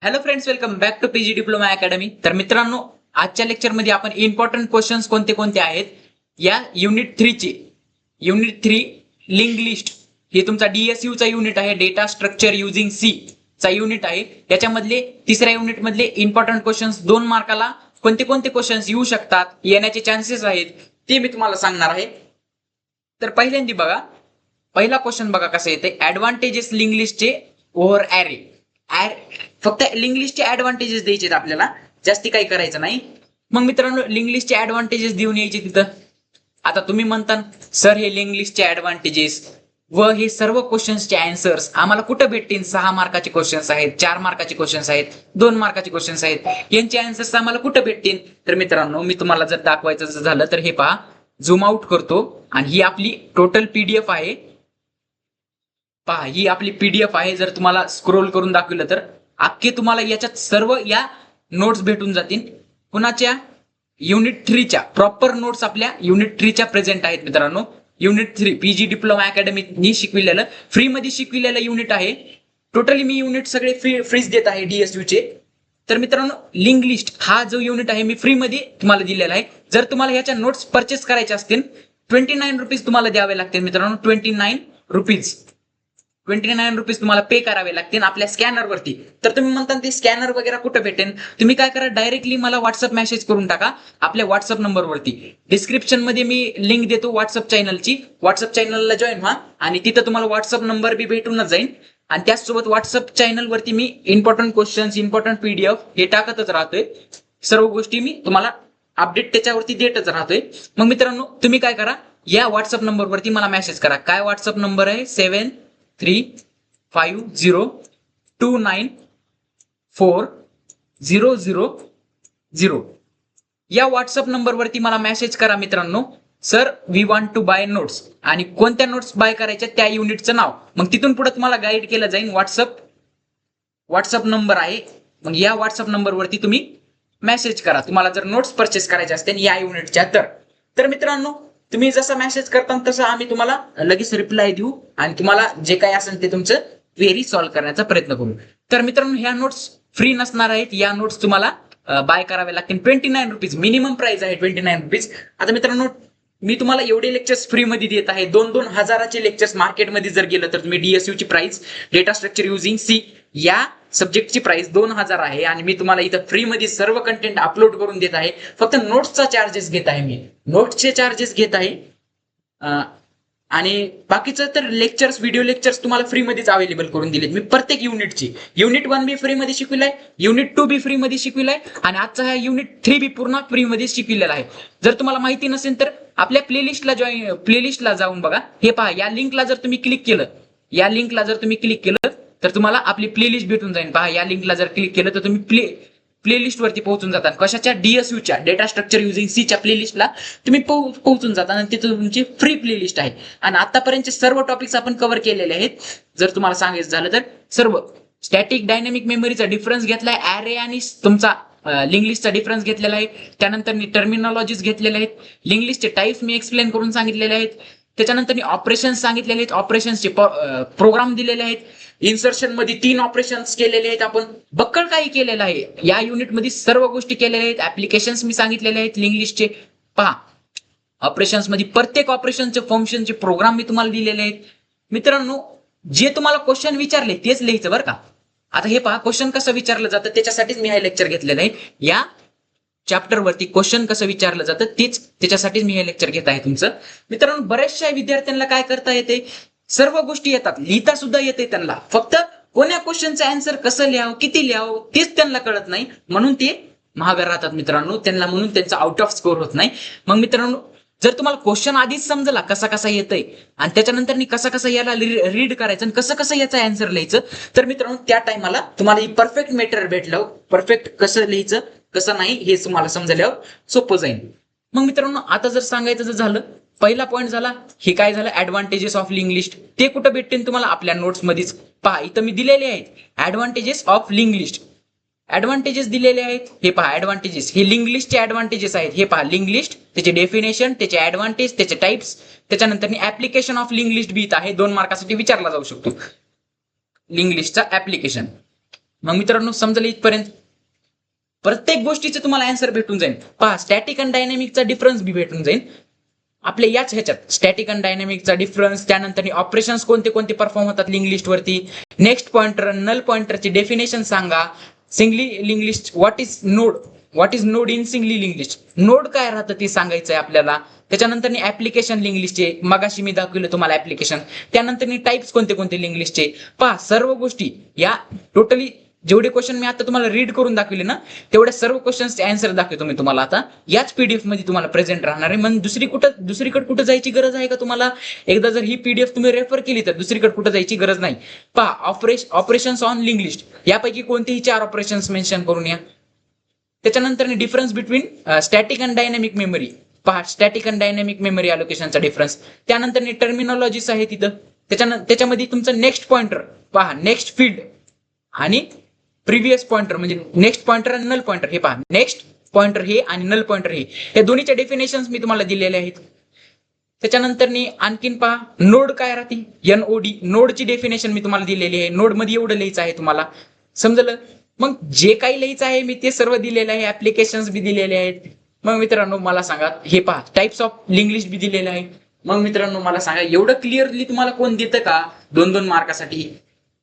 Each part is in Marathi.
Hello friends, welcome back to PG diploma academy. तर मित्रांनो, आजच्या लेक्चरमध्ये आपण इम्पॉर्टंट क्वेश्चन्स कोणते कोणते आहेत या युनिट 3 लिंक लिस्ट, हे तुमचा DSU चा युनिट आहे, डेटा स्ट्रक्चर युजिंग सी चा युनिट आहे. याच्यामधले तिसऱ्या युनिट मधले इम्पॉर्टंट क्वेश्चन्स 2 मार्काला कोणते कोणते क्वेश्चन्स येऊ शकतात, येण्याचे चान्सेस आहेत, ते मी तुम्हाला सांगणार आहे. तर पहिल्यांदा बघा, पहिला क्वेश्चन बघा कसं येते. ऍडव्हान्टेजेस लिंक लिस्टचे ओव्हर ॲरे. फक्त लिंक लिस्टचे ऍडव्हान्टेजेस द्यायचे आपल्याला, जास्ती काही करायचं नाही. मग मित्रांनो, लिंक लिस्टचे ऍडव्हान्टेजेस देऊन यायचे तिथं. आता तुम्ही म्हणता सर, हे लिंक लिस्टचे ऍडव्हान्टेजेस व हे सर्व क्वेश्चन्सचे आन्सर्स आम्हाला कुठं भेटतील? 6 मार्काचे क्वेश्चन्स आहेत, 4 मार्काचे क्वेश्चन्स आहेत, 2 मार्काचे क्वेश्चन्स आहेत, यांचे आन्सर्स आम्हाला कुठं भेटतील? तर मित्रांनो, मी तुम्हाला जर दाखवायचं झालं तर हे पहा, झूम आउट करतो आणि ही आपली टोटल PDF आहे. पहा, ही आपली PDF आहे. जर तुम्हाला स्क्रोल करून दाखवलं तर अख्खे तुम्हाला याच्यात सर्व या नोट्स भेटून जातील. कुणाच्या? युनिट 3 च्या प्रॉपर नोट्स आपल्या युनिट 3 च्या प्रेझेंट आहेत मित्रांनो. युनिट 3 पीजी डिप्लोमा अकॅडमीनी शिकविलेलं, फ्री मध्ये शिकविलेलं युनिट आहे. टोटली मी युनिट सगळे फ्रीज देत आहे DSU चे. तर मित्रांनो, लिंक लिस्ट हा जो युनिट आहे मी फ्री मध्ये तुम्हाला दिलेला आहे. जर तुम्हाला याच्या नोट्स परचेस करायचे असतील, 29 रुपीज तुम्हाला द्यावे लागतील मित्रांनो. 29 रुपीज तुम्हाला पे करावे लागतील आपल्या स्कॅनर वरती. तर तुम्ही म्हणता ते स्कॅनर वगैरे कुठं भेटेल? तुम्ही काय करा, डायरेक्टली मला व्हॉट्सअप मेसेज करून टाका आपल्या व्हॉट्सअप नंबरवरती. डिस्क्रिप्शन मध्ये मी लिंक देतो व्हॉट्सअप चॅनलची. व्हॉट्सअप चॅनलला जॉईन व्हा आणि तिथं तुम्हाला व्हॉट्सअप नंबर बी भेटूनच जाईल. आणि त्याचसोबत व्हॉट्सअप चॅनलवरती मी इम्पॉर्टंट क्वेश्चन्स, इम्पॉर्टंट PDF हे टाकतच राहतोय. सर्व गोष्टी मी तुम्हाला अपडेट त्याच्यावरती देतच राहतोय. मग मित्रांनो, तुम्ही काय करा, या व्हॉट्सअप नंबरवरती मला मेसेज करा. काय व्हॉट्सअप नंबर आहे? 7350294000. या व्हॉट्सअप नंबरवरती मला मेसेज करा मित्रांनो, sir we want to buy notes, आणि कोणत्या नोट्स बाय करायच्या त्या युनिटचं नाव. मग तिथून पुढे तुम्हाला गाईड केलं जाईल. व्हॉट्सअप नंबर आहे. मग या व्हॉट्सअप नंबरवरती तुम्ही मेसेज करा तुम्हाला जर नोट्स परचेस करायचे असतील या युनिटच्या. तर मित्रांनो, तुम्ही जसा मेसेज करता तसं आम्ही तुम्हाला लगेच रिप्लाय देऊ आणि तुम्हाला जे काही असेल ते तुमचं क्वेरी सॉल्व्ह करण्याचा प्रयत्न करू. तर मित्रांनो, ह्या नोट्स फ्री नसणार आहेत. या नोट्स तुम्हाला बाय करावे लागतील. 29 रुपीज मिनिमम प्राइस आहे. 29 रुपीज. आता मित्रांनो, मी तुम्हाला एवढे लेक्चर्स फ्री मध्ये देत आहे. 2-2 हजाराचे लेक्चर्स मार्केटमध्ये जर गेलं तर तुम्ही DSU ची price, data structure using C या सब्जेक्टची प्राइस 2000 आहे. आणि मी तुम्हाला इथं फ्री मध्ये सर्व कंटेंट अपलोड करून देत आहे. फक्त नोट्सचा चार्जेस घेत आहे. मी नोट्सचे चार्जेस घेत आहे. आणि बाकीचं तर लेक्चर्स, व्हिडिओ लेक्चर्स तुम्हाला फ्री मध्येच अवेलेबल करून दिलेत मी प्रत्येक युनिटची. युनिट 1 बी फ्री मध्ये शिकविलाय, युनिट 2 बी फ्री मध्ये शिकविलाय, आणि आजचा हा युनिट 3 बी पूर्ण फ्री मध्ये शिकविलेला आहे. जर तुम्हाला माहिती नसेल तर आपल्या प्लेलिस्टला जाऊन बघा. हे पहा, या लिंकला जर तुम्ही क्लिक केलं तर तुम्हाला आपली प्लेलिस्ट भेटून जाईल. पहा, या लिंकला जर क्लिक केलं तर तुम्ही प्लेलिस्ट वरती पोहोचून जातात. कशाच्या? DSU च्या डेटा स्ट्रक्चर युजिंग सी च्या प्लेलिस्टला तुम्ही पोहोचून जातात आणि तिथे तुमची फ्री प्लेलिस्ट आहे. आणि आतापर्यंतचे सर्व टॉपिक्स आपण कव्हर केलेले आहेत. जर तुम्हाला सांगायचं झालं तर सर्व स्टॅटिक डायनॅमिक मेमरीचा डिफरन्स घेतलाय, ॲरे आणि तुमचा लिंक लिस्टचा डिफरन्स घेतलेला आहे. त्यानंतर मी टर्मिनॉलॉजीज घेतलेल्या आहेत. लिंक लिस्टचे टाइप्स मी एक्सप्लेन करून सांगितलेले आहेत. त्याच्यानंतर मी ऑपरेशन्स सांगितलेले आहेत, ऑपरेशन्सचे प्रोग्राम दिलेले आहेत. इन्सर्शन मध्ये 3 ऑपरेशन्स केलेले आहेत. आपण बक्कळ काही केलेलं आहे. या युनिट मध्ये सर्व गोष्टी केलेल्या आहेत. ऍप्लिकेशन्स मी सांगितलेले आहेत लिंक लिस्टचे. पहा, ऑपरेशन्स मध्ये प्रत्येक ऑपरेशनचे फंक्शनचे प्रोग्राम मी तुम्हाला दिलेले आहेत. मित्रांनो, जे तुम्हाला क्वेश्चन विचारले तेच लिहायचं बरं का. आता हे पहा, क्वेश्चन कसं विचारलं जातं त्याच्यासाठीच मी हे लेक्चर घेतलेलं आहे. या चॅप्टर वरती क्वेश्चन कसं विचारलं जातं त्याच्यासाठीच मी हे लेक्चर घेत आहे तुमचं. मित्रांनो, बऱ्याचशा विद्यार्थ्यांना काय करता येते, सर्व गोष्टी येतात, लिहिता सुद्धा येते त्यांना. फक्त कोण्या क्वेश्चनचं आन्सर कसं लिहावं, किती लिहावं तेच त्यांना कळत नाही. म्हणून ते महागार राहतात मित्रांनो. म्हणून त्यांचा आउट ऑफ स्कोर होत नाही. मग मित्रांनो, जर तुम्हाला क्वेश्चन आधीच समजला कसा कसा येतंय आणि त्याच्यानंतर कसं याला रीड करायचं आणि कसं याचा आन्सर लिहायचं, तर मित्रांनो त्या टाइमाला तुम्हाला ही परफेक्ट मेटर भेटलं. परफेक्ट कसं लिहायचं कसं नाही हे तुम्हाला समजल्यावर सोपं जाईल. मग मित्रांनो, आता जर सांगायचं झालं, पहिला पॉईंट झाला, हे काय झालं, ऍडव्हान्टेजेस ऑफ लिंक लिस्ट. ते कुठं भेटतील तुम्हाला? आपल्या नोट्स मध्येच. पहा, इथं मी दिलेले आहेत advantages of link list. Advantages दिलेले आहेत. हे पहा, ऍडव्हान्टेजेस हे लिंक लिस्टचे ऍडव्हान्टेजेस आहेत. हे पहा, लिंक लिस्ट, त्याचे डेफिनेशन, त्याचे ऍडव्हान्टेज, त्याचे टाइप्स. त्याच्यानंतर ऍप्लिकेशन ऑफ लिंक लिस्ट बी आहे. 2 मार्कासाठी विचारला जाऊ शकतो लिंक लिस्टचा ऍप्लिकेशन. मग मित्रांनो समजलं इथपर्यंत. प्रत्येक गोष्टीचे तुम्हाला आन्सर भेटून जाईल. पहा स्टॅटिक आणि डायनॅमिकचा डिफरन्स बी भेटून जाईल आपल्या याच ह्याच्यात. स्टॅटिक आणि डायनॅमिकचा डिफरन्स, त्यानंतर ऑपरेशन्स कोणते कोणते परफॉर्म होतात लिंक लिस्ट वरती, नेक्स्ट पॉइंटर, नल पॉइंटरची डेफिनेशन सांगा, singly link list, what is node in singly link list, node काय राहतं ते सांगायचंय आपल्याला. त्याच्यानंतर ऍप्लिकेशन लिंक लिस्टचे, मगाशी मी दाखवलं तुम्हाला ऍप्लिकेशन. त्यानंतर टाइप्स कोणते कोणते लिंक लिस्टचे. पहा सर्व गोष्टी या टोटली जेवढे क्वेश्चन मी आता तुम्हाला रीड करून दाखवले ना, तेवढ्या सर्व क्वेश्चनचे आन्सर दाखवतो मी तुम्हाला आता याच पीडीएफ मध्ये तुम्हाला प्रेझेंट राहणार आहे. मग दुसरीकडे कुठं जायची गरज आहे का तुम्हाला? एकदा जर ही पीडीएफ तुम्ही रेफर केली तर दुसरीकडे कुठं जायची गरज नाही. पहा ऑपरेशन्स ऑन लिंक लिस्ट, यापैकी कोणतेही 4 ऑपरेशन्स मेन्शन करून या. त्याच्यानंतर difference between static and dynamic memory. पहा स्टॅटिक अँड डायनॅमिक मेमरी अलोकेशनचा डिफरन्स. त्यानंतर टर्मिनॉलॉजीज आहे तिथं. त्याच्यामध्ये तुमचं नेक्स्ट पॉइंटर, पहा नेक्स्ट फील्ड आणि प्रिव्हियस पॉइंटर, म्हणजे नेक्स्ट पॉइंटर आणि नल पॉइंटर. हे पहा नेक्स्ट पॉइंटर हे आणि नल पॉइंटर हे दोन्हीच्या डेफिनेशन्स मी तुम्हाला दिलेले आहेत. त्याच्यानंतर आणखीन पहा नोड काय राहते, एनओडी, नोडची डेफिनेशन मी तुम्हाला दिलेली आहे. नोड मध्ये एवढं लिहायचं आहे तुम्हाला, समजलं? मग जे काही लिहायचं आहे मी ते सर्व दिलेलं आहे, ऍप्लिकेशन्स बी दिलेले आहेत. मग मित्रांनो मला सांगा, हे पहा टाइप्स ऑफ लिंक लिस्ट बी दिलेलं आहे. मग मित्रांनो मला सांगा, एवढं क्लिअरली तुम्हाला कोण देतं का 2-2 मार्कासाठी?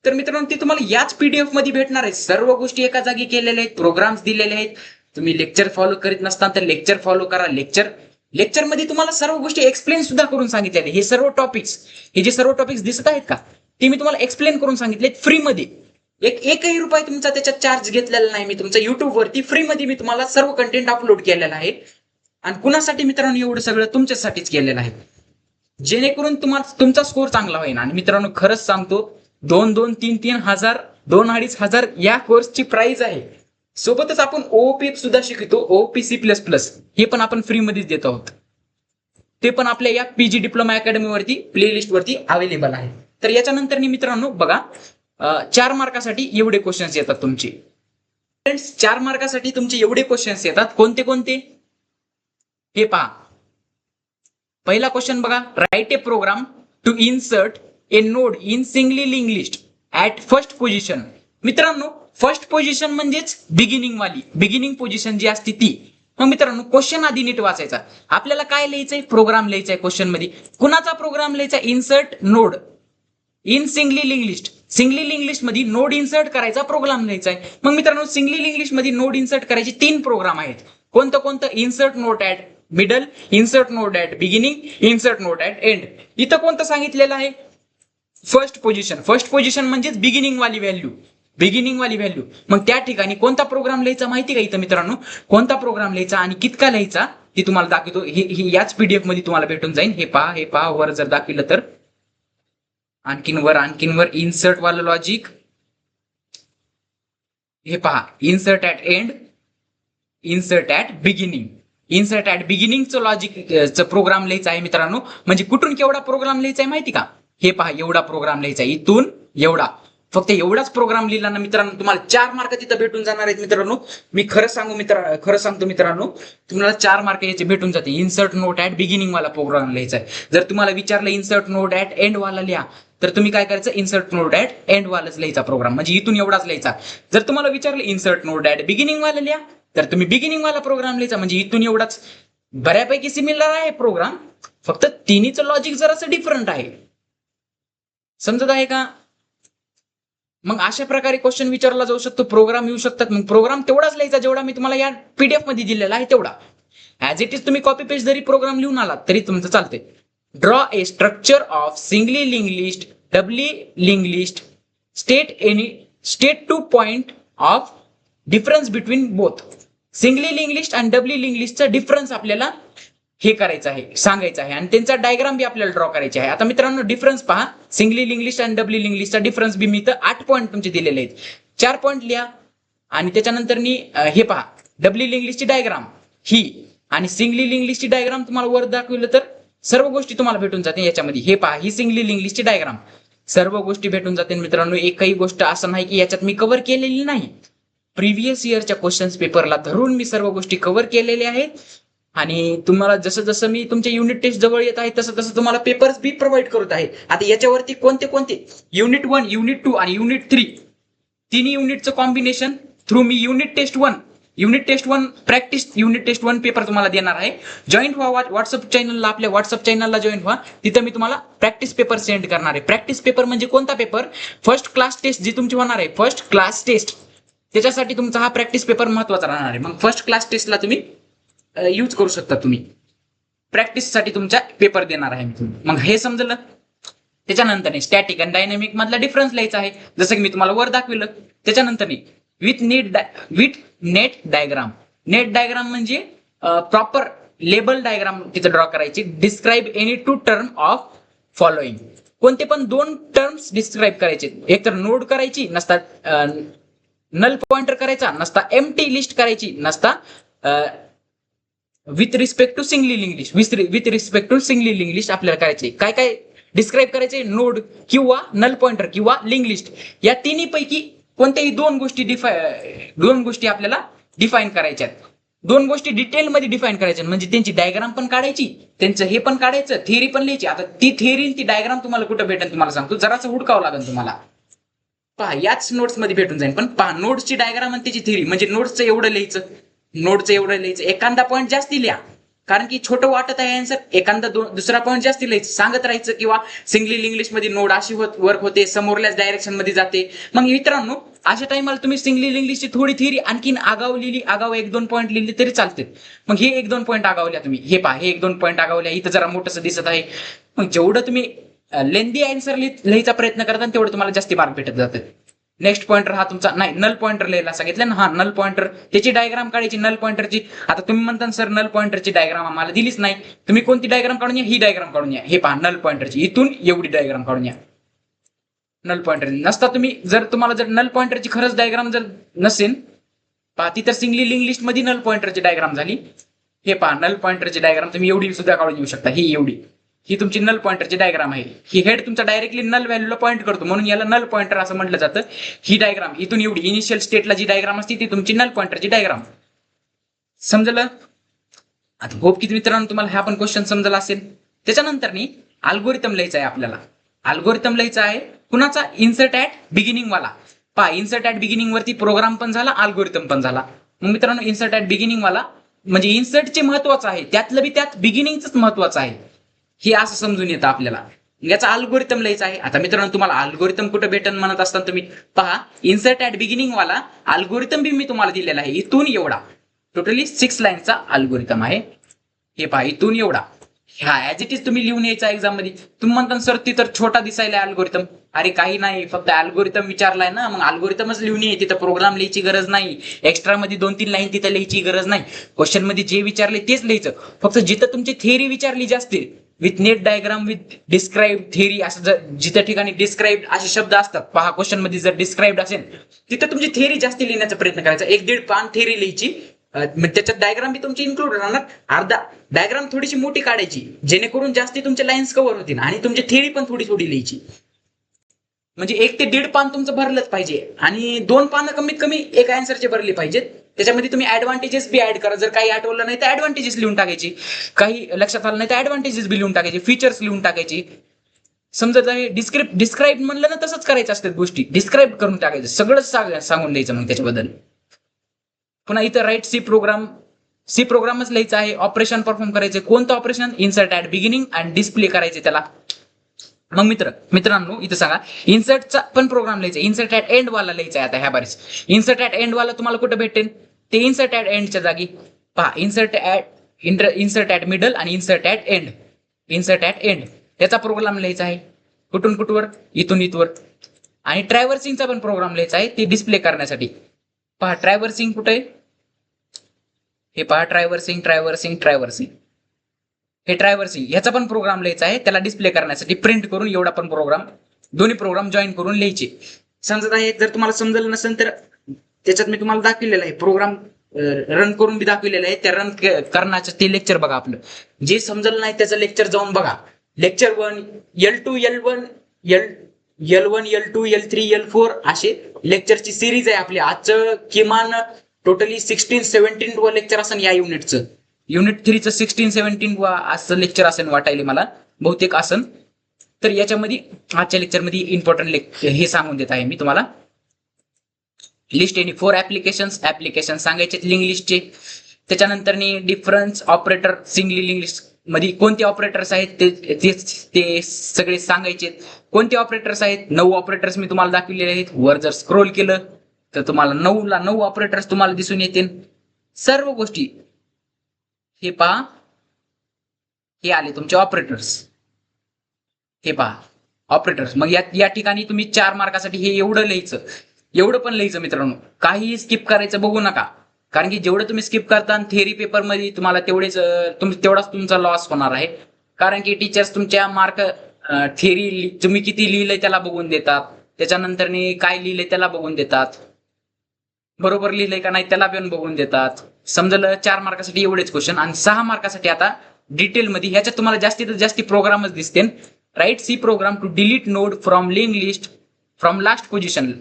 तर मित्रांनो ते तुम्हाला याच पीडीएफ मध्ये भेटणार आहे. सर्व गोष्टी एका जागी केलेल्या आहेत, प्रोग्राम्स दिलेले आहेत. तुम्ही लेक्चर फॉलो करीत नसताना तर लेक्चर फॉलो करा. लेक्चर मध्ये तुम्हाला सर्व गोष्टी एक्सप्लेन सुद्धा करून सांगितले. हे सर्व टॉपिक्स, हे जे सर्व टॉपिक्स दिसत आहेत का, ते मी तुम्हाला एक्सप्लेन करून सांगितले फ्री मध्ये. एकही रुपये तुमचा त्याच्यात चार्ज घेतलेला नाही मी. तुमच्या युट्यूब वरती फ्री मध्ये मी तुम्हाला सर्व कंटेंट अपलोड केलेला आहे. आणि कुणासाठी मित्रांनो? एवढं सगळं तुमच्यासाठीच केलेलं आहे, जेणेकरून तुमचा स्कोर चांगला होईल. आणि मित्रांनो खरंच सांगतो, 2-2, 3-3 हजार, 2-2.5 हजार या कोर्सची प्राइस आहे. सोबतच आपण ओओपी सुद्धा शिकतो, OOP++, हे पण आपण फ्री मध्येच देत आहोत. ते पण आपल्या या पीजी डिप्लोमा अकॅडमी वरती प्लेलिस्ट वरती अवेलेबल आहे. तर याच्यानंतर मित्रांनो बघा, 4 मार्कासाठी एवढे क्वेश्चन्स येतात तुमचे. फ्रेंड्स 4 मार्कासाठी तुमचे एवढे क्वेश्चन्स येतात. कोणते कोणते हे पहा. पहिला क्वेश्चन बघा, write a program to insert a node in singly link list at first position. मित्रांनो फर्स्ट पोझिशन म्हणजेच बिगिनिंग पोझिशन जी असते ती. मग मित्रांनो क्वेश्चन आधी नीट वाचायचा. आपल्याला काय लिहायचंय? प्रोग्राम लिहायचा आहे क्वेश्चन मध्ये. कुणाचा प्रोग्राम लिहायचा? Insert node in singly link list. Singly link list मध्ये नोड इन्सर्ट करायचा प्रोग्राम लिहायचा आहे. मग मित्रांनो सिंगली लिंक लिस्ट मध्ये नोड इन्सर्ट करायचे 3 प्रोग्राम आहेत. कोणतं? Insert node at middle, insert node at बिगिनिंग, इन्सर्ट नोड ऍट एंड. इथं कोणतं सांगितलेलं आहे? फर्स्ट पोझिशन म्हणजेच बिगिनिंग वाली व्हॅल्यू. मग त्या ठिकाणी कोणता प्रोग्राम लिहायचा माहिती का इथं मित्रांनो? कोणता प्रोग्राम लिहायचा आणि कितका लिहायचा ती तुम्हाला दाखवतो. हे याच पीडीएफ मध्ये तुम्हाला भेटून जाईल. हे पहा वर जर दाखवलं तर आणखीन वर इन्सर्ट वाला लॉजिक. हे पहा insert at end, insert at बिगिनिंग. इन्सर्ट ऍट बिगिनिंगचं लॉजिकचं प्रोग्राम लिहायचा आहे मित्रांनो. म्हणजे कुठून केवढा प्रोग्राम लिहायचा आहे माहिती का? हे पहा एवढा प्रोग्राम लिहायचा आहे, इथून एवढा. फक्त एवढाच प्रोग्राम लिहिला ना मित्रांनो, तुम्हाला 4 मार्क तिथं भेटून जाणार आहेत मित्रांनो. मी खरं सांगतो मित्रांनो, तुम्हाला 4 मार्क याचे भेटून जाते. इन्सर्ट नोट ऍट बिगिनिंग वाला प्रोग्राम लिहायचा आहे. जर तुम्हाला विचारलं इन्सर्ट नोट ऍट एंड वाला लिहा, तर तुम्ही काय करायचं? इन्सर्ट नोट ऍट एंड वालाच लिहायचा प्रोग्राम, म्हणजे इथून एवढाच लिहायचा. जर तुम्हाला विचारलं इन्सर्ट नोट ऍट बिगिनिंग वाला लिहा, तर तुम्ही बिगिनिंग वाला प्रोग्राम लिहायचा, म्हणजे इथून एवढाच. बऱ्यापैकी सिमिलर आहे प्रोग्राम, फक्त तिन्हीचं लॉजिक जरासं डिफरंट आहे. समजत आहे का? मग अशा प्रकारे क्वेश्चन विचारला जाऊ शकतो, प्रोग्राम येऊ शकतात. मग प्रोग्राम तेवढाच लिहायचा जेवढा मी तुम्हाला या पीडीएफ मध्ये दिलेला आहे तेवढा. ऍज इट इज तुम्ही कॉपी पेस्ट जरी प्रोग्राम लिहून आलात तरी तुमचं चालतंय. Draw a structure of singly link list, doubly link list, state 2 point of difference between both. Singly link list आणि डबली लिंक लिस्टचा डिफरन्स आपल्याला हे करायचं आहे, सांगायचं आहे, आणि त्यांचा डायग्राम बी आपल्याला ड्रॉ करायचे आहे. आता मित्रांनो डिफरन्स पहा, सिंगली लिंक लिस्ट आणि डबली लिंक लिस्टचा डिफरन्स बी मी इथं 8 पॉईंट तुमचे दिलेले आहेत. 4 पॉईंट लिहा. आणि त्याच्यानंतर हे पहा डबली लिंक लिस्टची डायग्राम ही, आणि सिंगली लिंक लिस्टची डायग्राम तुम्हाला वर दाखवलं तर सर्व गोष्टी तुम्हाला भेटून जाते याच्यामध्ये. हे पहा ही सिंगली लिंक लिस्टची डायग्राम, सर्व गोष्टी भेटून जाते मित्रांनो. एकही गोष्ट असं नाही की याच्यात मी कव्हर केलेली नाही. प्रिव्हियस इयरच्या क्वेश्चन्स पेपरला धरून मी सर्व गोष्टी कव्हर केलेल्या आहेत. आणि तुम्हाला जसं जसं मी तुमच्या युनिट टेस्ट जवळ येत आहे तसं तसं तुम्हाला पेपर्स बी प्रोव्हाइड करत आहे. आता याच्यावरती कोणते युनिट 1, युनिट 2 आणि युनिट 3 तिन्ही युनिटचं कॉम्बिनेशन थ्रू मी unit test one practice unit test 1 paper तुम्हाला देणार आहे. जॉईन व्हा व्हॉट्सअप चॅनलला, आपल्या व्हॉट्सअप चॅनलला जॉईन व्हा. तिथं मी तुम्हाला प्रॅक्टिस पेपर सेंड करणार आहे. प्रॅक्टिस पेपर म्हणजे कोणता पेपर? फर्स्ट क्लास टेस्ट जी तुमची होणार आहे, फर्स्ट क्लास टेस्ट, त्याच्यासाठी तुमचा हा प्रॅक्टिस पेपर महत्वाचा राहणार आहे. मग फर्स्ट क्लास टेस्टला तुम्ही यूज करू शकता. तुम्ही प्रॅक्टिससाठी तुमचा पेपर देणार आहे मी. मग हे समजलं. त्याच्यानंतर स्टॅटिक आणि डायनॅमिक मधला डिफरन्स लिहायचा आहे, जसं की मी तुम्हाला वर दाखविलं. त्याच्यानंतर with net diagram. Net diagram म्हणजे प्रॉपर लेबल डायग्राम तिथं ड्रॉ करायची. Describe any 2 term of following. कोणते पण 2 टर्म्स डिस्क्राईब करायचे. एक तर नोड करायची, नसता नल पॉइंटर करायचा, नसता एम्प्टी लिस्ट करायची, नसता with respect to singly link list. With respect to singly link list आपल्याला करायचे. काय काय डिस्क्राईब करायचे? नोड किंवा नल पॉइंटर किंवा लिंक लिस्ट. या तिन्ही पैकी कोणत्याही 2 गोष्टी आपल्याला डिफाईन करायच्या. 2 गोष्टी डिटेलमध्ये डिफाईन करायच्या, म्हणजे त्यांची डायग्राम पण काढायची, त्यांचं हे पण काढायचं, थिअरी पण लिहायची. आता ती थिअरी ती डायग्राम तुम्हाला कुठं भेटेल तुम्हाला सांगतो, जरासं हुडकावं लागेल तुम्हाला. पहा, याच नोट्स मध्ये भेटून जाईल. पण पहा, नोट्सची डायग्राम आणि त्याची थिअरी, म्हणजे नोट्सचं एवढं लिहायचं, एखादा पॉईंट जास्ती लिहा, कारण की छोटं वाटत आहे आन्सर. एखादा दुसरा पॉईंट जास्त लिहायचं, सांगत राहायचं किंवा सिंगली इंग्लिश मध्ये नोड अशी वर्क होते, समोरल्याच डायरेक्शन मध्ये जाते. मग मित्रांनो, अशा टाइमला तुम्ही सिंगली इंग्लिशची थोडी थिअरी आणखीन आगाव लिहिली, आगाव 1-2 पॉईंट लिहिली तरी चालते. मग हे 1-2 पॉईंट आगावल्या तुम्ही. हे पहा, हे 1-2 पॉईंट आगावल्या, इथं जरा मोठंसं दिसत आहे. मग जेवढं तुम्ही लेंदी आन्सर लिहायचा प्रयत्न करता तेवढं तुम्हाला जास्ती मार्क भेटत जातात. नेक्स्ट पॉइंटर हा तुमचा नाही, नल पॉइंटर लिहायला सांगितलं ना. हा नल पॉइंटर, त्याची डायग्राम काढायची नल पॉइंटरची. आता तुम्ही म्हणता सर नल पॉइंटरची डायग्राम आम्हाला दिलीच नाही. तुम्ही कोणती डायग्राम काढून या? ही डायग्राम काढून या. हे पहा, नल पॉइंटरची इथून एवढी डायग्राम काढून या. नल पॉइंटर नसता तुम्ही, जर तुम्हाला जर नल पॉइंटरची खरंच डायग्राम जर नसेल, पहा तिथं सिंगली लिंक लिस्ट मध्ये नल पॉइंटरची डायग्राम झाली. हे पहा, नल पॉइंटरची डायग्राम तुम्ही एवढी सुद्धा काढून येऊ शकता. ही एवढी, ही तुमची नल पॉइंटरची डायग्राम आहे. ही हेड तुमचा डायरेक्टली नल व्हॅल्यूला पॉईंट करतो, म्हणून याला नल पॉइंटर असं म्हटलं जातं. ही डायग्राम इथून एवढी इनिशियल स्टेटला जी डायग्राम असते ती तुमची नल पॉइंटरची डायग्राम. समजलं? आता होप की मित्रांनो तुम्हाला हा पण क्वेश्चन समजला असेल. त्याच्यानंतर अल्गोरिथम लिहायचा आहे आपल्याला. अल्गोरिथम लिहायचा आहे कुणाचा? इन्सर्ट ऍट बिगिनिंग वाला. पहा, इन्सर्ट ऍट बिगिनिंग वरती प्रोग्राम पण झाला, अल्गोरिथम पण झाला. मग मित्रांनो, इन्सर्ट ऍट बिगिनिंग वाला म्हणजे इन्सर्टचे महत्वाचं आहे, त्यातलं बी त्यात बिगिनिंगच महत्वाचं आहे, हे असं समजून येतं आपल्याला. याचा अल्गोरिथम लिहायचा आहे. आता मित्रांनो, तुम्हाला अल्गोरिथम कुठं भेटन म्हणत असताना तुम्ही पहा, इन्सर्ट ऍट बिगिनिंग वाला अल्गोरिथम बी मी तुम्हाला दिलेला आहे. इथून एवढा टोटली 6 लाईनचा अल्गोरिथम आहे. हे पहा, इथून एवढा. ह्या ऍज इट इज तुम्ही लिहून यायचा एक्झाम मध्ये. तुम्ही म्हणता सर ती तर छोटा दिसायला अल्गोरिथम. अरे काही नाही, फक्त अल्गोरिथम विचारलाय ना, मग अल्गोरिथमच लिहून ये. तिथं प्रोग्राम लिहायची गरज नाही, एक्स्ट्रा मध्ये 2-3 लाईन तिथं लिहायची गरज नाही. क्वेश्चन मध्ये जे विचारले तेच लिहायचं. फक्त जिथं तुमची थिअरी विचारली जास्त, with net diagram, with describe theory, असं जिथं ठिकाणी डिस्क्राईब असे शब्द असतात, पहा क्वेश्चन मध्ये जर डिस्क्राईब असेल तिथं तुमची थिअरी जास्त लिहिण्याचा प्रयत्न करायचा. 1-1.5 पान थिअरी लिहायची. त्याच्यात डायग्राम बी तुमची इन्क्लूड राहणार. अर्धा डायग्राम थोडीशी मोठी काढायची, जेणेकरून जास्ती तुमचे लाईन्स कव्हर होतील, आणि तुमची थिअरी पण थोडी थोडी लिहायची. म्हणजे 1 ते 1.5 पान तुमचं भरलंच पाहिजे, आणि 2 पानं कमीत कमी एक आन्सरचे भरले पाहिजेत. त्याच्यामध्ये तुम्ही ऍडव्हान्टेजेस बी ऍड करा. जर काही आठवलं नाही तर ऍडव्हान्टेजेस लिहून टाकायची, काही लक्षात आलं नाही तर ऍडव्हान्टेजेस बी लिहून टाकायचे, फीचर्स लिहून टाकायची. समजा डिस्क्राईब म्हणलं ना, तसंच करायचं असतात गोष्टी. डिस्क्राईब करून टाकायचं, सगळंच सांगून द्यायचं मग त्याच्याबद्दल. पुन्हा इथं राईट सी प्रोग्रामच लिहायचं आहे. ऑपरेशन परफॉर्म करायचे. कोणतं ऑपरेशन? इन्सर्ट ऍट बिगिनिंग आणि डिस्प्ले करायचे त्याला. मग मित्रांनो इथं सांगा, इन्सर्टचा पण प्रोग्राम लिहायचा. इन्सर्ट ऍट एंड वाला लिहायचा आहे. आता ह्या बारीस इन्सर्ट ऍट एंड वाला तुम्हाला कुठं भेटेल? ते इन्सर्ट ऍट एंडच्या जागी पहा, इन्सर्ट ऍट मिडल आणि insert at end. Insert at end त्याचा प्रोग्राम लिहायचा आहे. कुठून कुठवर? इथून इथवर. आणि ट्रॅव्हर्सिंगचा पण प्रोग्राम लिहायचा आहे, ते डिस्प्ले करण्यासाठी. पहा, ट्रॅव्हर्सिंग कुठे आहे? हे पहा, ट्रॅव्हर्सिंग. हे ट्रॅव्हर्सिंग ह्याचा पण प्रोग्राम लिहायचा आहे, त्याला डिस्प्ले करण्यासाठी. प्रिंट करून एवढा पण प्रोग्राम, दोन्ही प्रोग्राम जॉईन करून लिहायचे. समजत आहे? जर तुम्हाला समजलं नसेल तर त्याच्यात मी तुम्हाला दाखविलेलं आहे, प्रोग्राम रन करून बी दाखविलेलं आहे. त्या रन करण्याचं ते लेक्चर बघा. आपलं जे समजलं नाही त्याचं लेक्चर जाऊन बघा. Lecture 1, L2, L1, L2, L3, L4 असे लेक्चरची सिरीज आहे आपली. आजचं किमान टोटली 16-17 लेक्चर असेल या युनिटचं. युनिट 3चं 16-17 असं लेक्चर असेल वाटायला मला, बहुतेक असेल. तर याच्यामध्ये आजच्या लेक्चरमध्ये इम्पॉर्टंट हे सांगून देत आहे मी तुम्हाला. लिस्ट एनी 4 ऍप्लिकेशन सांगायचे लिंक लिस्टचे. त्याच्यानंतर difference operator singly link list मध्ये कोणते ऑपरेटर्स आहेत ते सगळे सांगायचे. कोणते ऑपरेटर्स आहेत? 9 ऑपरेटर्स मी तुम्हाला दाखवलेले आहेत. वर जर स्क्रोल केलं तर तुम्हाला 9 ऑपरेटर्स तुम्हाला दिसून येतील. सर्व गोष्टी हे पहा, हे आले तुमचे ऑपरेटर्स. हे पहा ऑपरेटर्स. मग या ठिकाणी तुम्ही 4 मार्कासाठी हे एवढं लिहायचं, एवढं पण लिहायचं मित्रांनो. काही स्किप करायचं बघू नका, कारण की जेवढं तुम्ही स्किप करता थेअरी पेपर मध्ये तुम्हाला तेवढाच तुमचा लॉस होणार आहे. कारण की टीचर्स तुमच्या मार्क थेअरी तुम्ही किती लिहिलंय त्याला बघून देतात, त्याच्यानंतर काय लिहिलंय त्याला बघून देतात, बरोबर लिहिलंय का नाही त्याला पण बघून देतात. समजलं? 4 मार्कासाठी एवढेच क्वेश्चन. आणि 6 मार्कासाठी आता डिटेल मध्ये ह्याच्यात तुम्हाला जास्तीत जास्त प्रोग्रामच दिसते. Write C program to delete node from link list from last position.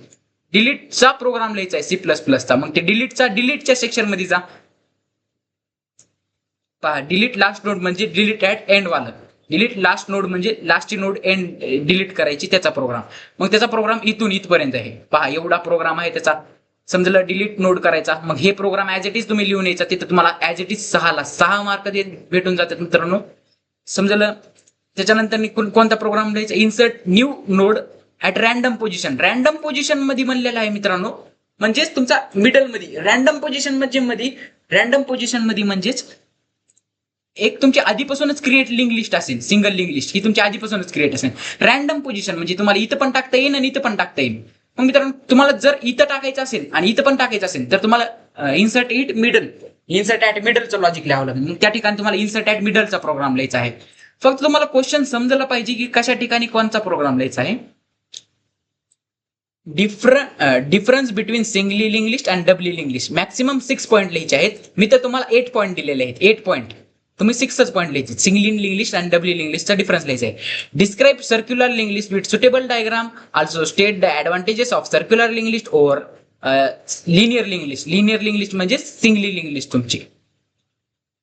डिलीटचा प्रोग्राम लिहायचा आहे C++चा. मग ते डिलीटच्या सेक्शन मध्ये जा. पहा, डिलीट लास्ट नोड म्हणजे डिलीट ऍट एंड वाला. डिलीट लास्ट नोड म्हणजे लास्टची नोड एंड डिलीट करायची, त्याचा प्रोग्राम. मग त्याचा प्रोग्राम इथून इथपर्यंत आहे. पहा एवढा प्रोग्राम आहे त्याचा. समजलं? डिलीट नोड करायचा. मग हे प्रोग्राम ऍज इट इज तुम्ही लिहून यायचा. तिथं तुम्हाला ऍज इट इज 6 मार्क भेटून जातात मित्रांनो. समजलं? त्याच्यानंतर कोणता प्रोग्राम लिहायचा? Insert new node at random position. Random position मध्ये म्हणलेलं आहे मित्रांनो, म्हणजेच तुमचा मिडल मध्ये. रॅन्डम पोझिशन मध्ये म्हणजेच एक तुमची आधीपासूनच क्रिएट लिंक लिस्ट असेल, सिंगल लिंक लिस्ट ही तुमची आधीपासूनच क्रिएट असेल. रॅन्डम पोझिशन म्हणजे तुम्हाला इथं पण टाकता येईल आणि इथं पण टाकता येईल. मग मित्रांनो तुम्हाला जर इथं टाकायचं असेल आणि इथं पण टाकायचं असेल तर तुम्हाला इन्सर्ट ऍट मिडलचं लॉजिक लिहावं लागेल. मग त्या ठिकाणी तुम्हाला इन्सर्ट ऍट मिडलचा प्रोग्राम लिहायचा आहे. फक्त तुम्हाला क्वेश्चन समजलं पाहिजे की कशा ठिकाणी कोणता प्रोग्राम लिहायचा आहे. Difference between singly link list and doubly link list. Maximum 6 point लिहायचे आहेत. मी तर तुम्हाला 8 पॉईंट दिलेले आहेत. 8 पॉईंट. तुम्ही 6च पॉईंट लिहायचे. सिंगली लिंक लिस्ट आणि डबली लिंक लिस्टचा डिफरन्स लिहायचा आहे. Describe circular link list with suitable diagram. Also state the advantages of circular link list over linear link list. Linear link list म्हणजे सिंगली लिंक लिस्ट तुमची.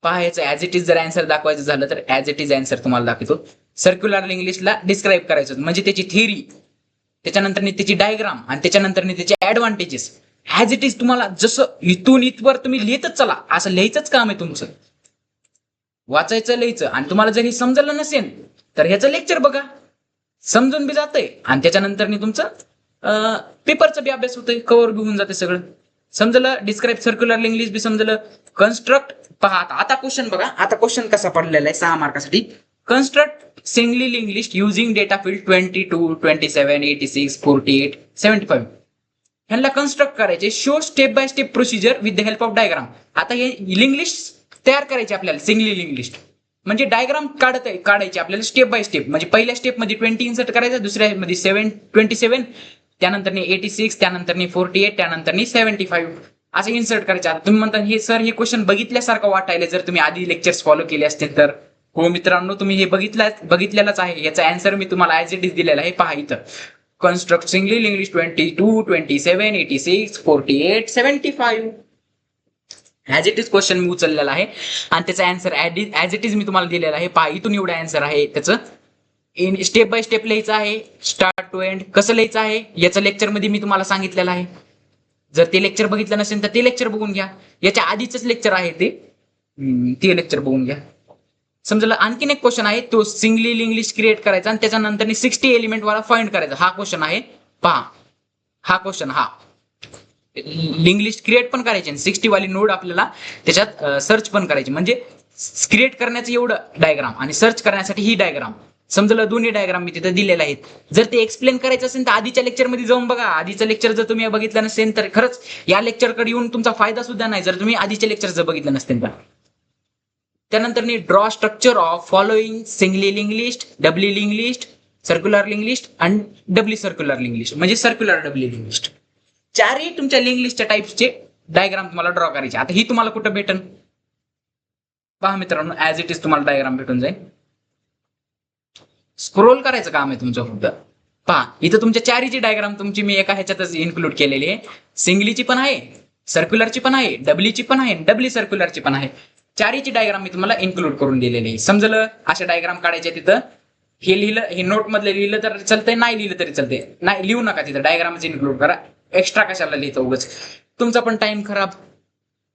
पहा याचं ऍज इट इज जर आन्सर दाखवायचं झालं तर ऍज इट इज आन्सर तुम्हाला दाखवतो. सर्क्युलर लिंक लिस्टला डिस्क्राईब करायचं म्हणजे त्याची थिअरी, त्याच्यानंतर त्याची डायग्राम आणि त्याच्यानंतर त्याचे ऍडव्हान्टेजेस. ऍज इट इज तुम्हाला जसं इथून इथवर तुम्ही लिहितच चला, असं लिहायचंच काम आहे तुमचं. वाचायचं, लिहायचं. आणि तुम्हाला जर हे समजलं नसेल तर ह्याचं लेक्चर बघा, समजून बी जातंय आणि त्याच्यानंतर तुमचं पेपरचा बी अभ्यास होतोय, कव्हर बी होऊन जाते सगळं. समजलं? डिस्क्राईब सर्क्युलर लिंक लिस्ट बी समजलं. कन्स्ट्रक्ट. पहा आता क्वेश्चन बघा. आता क्वेश्चन कसा पडलेला आहे 6 मार्कासाठी. Construct singly link list using data field 22, 27, 86, 48, 75. ह्यांना कन्स्ट्रक्ट करायचे. Show step by step procedure with the help of diagram. आता हे लिंक लिस्ट तयार करायची आपल्याला, सिंगली लिंक लिस्ट म्हणजे डायग्राम काढायची आपल्याला स्टेप बाय स्टेप. म्हणजे पहिल्या स्टेप मध्ये 20 इन्सर्ट करायचं, दुसऱ्या मध्ये 27, त्यानंतर 86, त्यानंतर 48, त्यानंतर 75 असं इन्सर्ट करायचं. तुम्ही म्हणता हे सर हे क्वेश्चन बघितल्यासारखं वाटायला, जर तुम्ही आधी लेक्चर्स फॉलो केले असतील तर. हो मित्रांनो, तुम्ही हे बघितलेलंच आहे. याचा आन्सर मी तुम्हाला ऍज इट इज दिलेला आहे. पहा इथं. Construct singly link list 22, 27, 86, 48, 75. As it is question मी उचललेला आहे आणि त्याचा आन्सर ऍज इट इज मी तुम्हाला दिलेला आहे. पहा इथून एवढं आन्सर आहे त्याचं. इन स्टेप बाय स्टेप लिहायचं आहे, स्टार्ट टू एंड कसं लिहायचं आहे याचं लेक्चर मध्ये मी तुम्हाला सांगितलेलं आहे. जर ते लेक्चर बघितलं नसेल तर ते लेक्चर बघून घ्या. याच्या आधीच लेक्चर आहे ते लेक्चर बघून घ्या. समजलं? आणखीन एक क्वेश्चन आहे, तो सिंगली लिंक लिस्ट क्रिएट करायचा आणि त्याच्यानंतर 60 एलिमेंट वाला फाइंड करायचा. हा क्वेश्चन आहे. पहा हा क्वेश्चन, हा लिंक लिस्ट क्रिएट पण करायची आणि 60 वाली नोड आपल्याला त्याच्यात सर्च पण करायची. म्हणजे क्रिएट करण्याचं एवढं डायग्राम आणि सर्च करण्यासाठी ही डायग्राम. समजलं? दोन्ही डायग्राम मी तिथे दिलेले आहेत. जर ते एक्सप्लेन करायचं असेल तर आधीच्या लेक्चर मध्ये जाऊन बघा. आधीचं लेक्चर जर तुम्ही बघितलं नसेल तर खरंच या लेक्चरकडे येऊन तुमचा फायदा सुद्धा नाही, जर तुम्ही आधीचे लेक्चर जर बघितलं नसतील तर. त्यानंतर draw structure of following singly link list, doubly link list, circular link list आणि डबली सर्क्युलर लिंक लिस्ट म्हणजे सर्क्युलर डबली लिंक लिस्ट. चारही तुमच्या लिंक लिस्टच्या टाइप्सचे डायग्राम तुम्हाला ड्रॉ करायचे. आता ही तुम्हाला कुठं भेटन? पहा मित्रांनो, ऍज इट इज तुम्हाला डायग्राम भेटून जाईल. स्क्रोल करायचं काम आहे तुमचं फक्त. पहा इथं तुमच्या चारीची डायग्राम तुमची मी एका ह्याच्यातच इन्क्लूड केलेली आहे. सिंगलीची पण आहे, सर्क्युलरची पण आहे, डबलीची पण आहे, डबली सर्क्युलरची पण आहे. चारीची डायग्राम मी तुम्हाला इन्क्लूड करून दिलेली आहे. समजलं? अशा डायग्राम काढायचे. तिथं हे लिहिलं, हे नोट मधलं लिहिलं तर चालतंय, नाही लिहिलं तरी चालतंय. नाही लिहू नका, तिथं डायग्रामच इन्क्लूड करा. एक्स्ट्रा कशाला लिहितो उगाच, तुमचा पण टाइम खराब.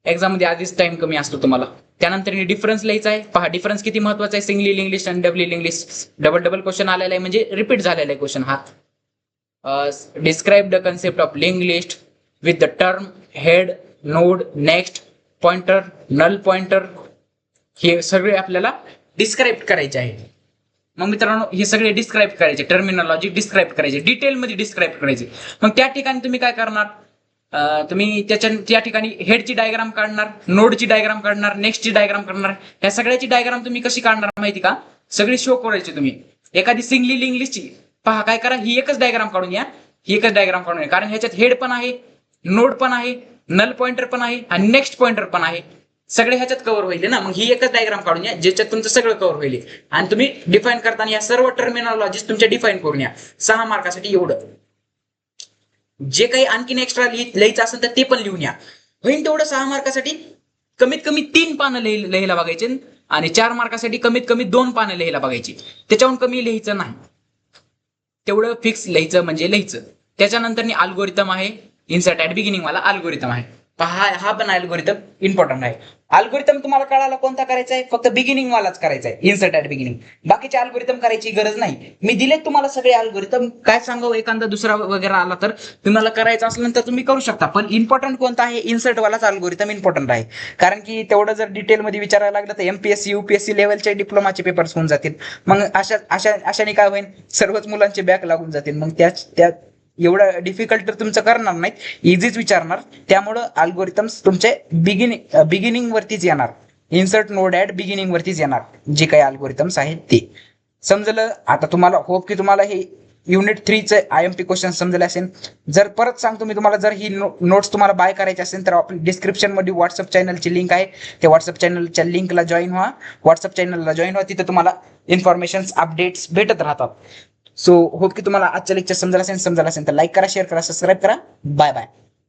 एक्झाम मध्ये आधीच टाइम कमी असतो तुम्हाला. त्यानंतर डिफरन्स लिहायचा आहे. पहा डिफरन्स किती महत्वाचा आहे. सिंगल इंग्लिश आणि double English, double double question आलेला आहे म्हणजे रिपीट झालेला आहे क्वेश्चन हा. Describe the concept of link list with the term head, node, next, pointer, null pointer, हे सगळे आपल्याला डिस्क्राईब करायचे आहे. मग मित्रांनो हे सगळे डिस्क्राईब करायचे, टर्मिनॉलॉजी डिस्क्राईब करायचे, डिटेलमध्ये डिस्क्राईब करायचे. मग त्या ठिकाणी तुम्ही काय करणार, तुम्ही त्या ठिकाणी हेडची डायग्राम काढणार, नोडची डायग्राम काढणार, नेक्स्टची डायग्राम काढणार. ह्या सगळ्याची डायग्राम तुम्ही कशी काढणार माहिती का, सगळी शो करायची तुम्ही. एखादी सिंगली इंग्लिशची पहा काय करा, ही एकच डायग्राम काढून या, ही एकच डायग्राम काढून या, कारण ह्याच्यात हेड पण आहे, नोड पण आहे, नल पॉइंटर पण आहे आणि नेक्स्ट पॉइंटर पण आहे. सगळे ह्याच्यात कव्हर होईल ना. मग ही एकच डायग्राम काढून या ज्याच्यात तुमचं सगळं कव्हर होईल. आणि तुम्ही डिफाईन करताना या सर्व टर्मिनॉलॉजीज तुमच्या डिफाईन करून या. 6 मार्कासाठी एवढं. जे काही आणखीन एक्स्ट्रा लिहायचं असेल तर ते पण लिहून या. होईल तेवढं 6 मार्कासाठी कमीत कमी 3 पानं लिहायला बघायचे आणि 4 मार्कासाठी कमीत कमी 2 पानं लिहायला बघायची. त्याच्याहून कमी लिहायचं नाही. तेवढं फिक्स लिहायचं म्हणजे लिहायचं. त्याच्यानंतर अल्गोरिथम आहे, इन्सर्ट ऍट बिगिनिंग वाला अल्गोरिथम आहे. पहा हा पण अल्गोरिथम इम्पॉर्टंट आहे. अल्गोरिथम तुम्हाला कळाला कोणता करायचा आहे, फक्त बिगिनिंग वालाच करायचा आहे, इन्सर्ट ऍट बिगिनिंग. बाकीचे अल्गोरिथम करायची गरज नाही. मी दिले तुम्हाला सगळे अल्गोरिथम. काय सांगावं, एखादा दुसरा वगैरे आला तर तुम्हाला करायचं असलं तर तुम्ही करू शकता. पण इम्पॉर्टंट कोणता आहे, इन्सर्ट वालाच अल्गोरिथम इम्पॉर्टंट आहे. कारण की तेवढं जर डिटेलमध्ये विचारायला लागलं तर एमपीएससी युपीएससी लेवलचे डिप्लोमाचे पेपर्स होऊन जातील. मग अशाने काय होईल, सर्वच मुलांचे बॅक लागून जातील. मग त्या एवढं डिफिकल्ट तर तुमचं करणार नाहीत, इझीच विचारणार. त्यामुळं अल्गोरिथम्स तुमचे बिगिनिंग वरतीच येणार. इन्सर्ट नोड ऍट बिगिनिंग वरतीच येणार जे काही अल्गोरिथम्स आहेत ते. समजलं आता तुम्हाला. होप की तुम्हाला हे युनिट 3चे IMP क्वेश्चन समजले असेल. जर परत सांगतो मी तुम्हाला, जर ही नोट्स तुम्हाला बाय करायची असेल तर आपली डिस्क्रिप्शन मध्ये व्हॉट्सअप चॅनलची लिंक आहे. त्या व्हॉट्सअप चॅनलच्या लिंकला जॉईन व्हा, व्हॉट्सअप चॅनलला जॉईन व्हा. तिथे तुम्हाला इन्फॉर्मेशन अपडेट्स भेटत राहतात. सो होप की तुम्हाला आजच्या लेक्चर समजलं असेल तर लाईक करा, शेअर करा, सबस्क्राईब करा. Bye bye.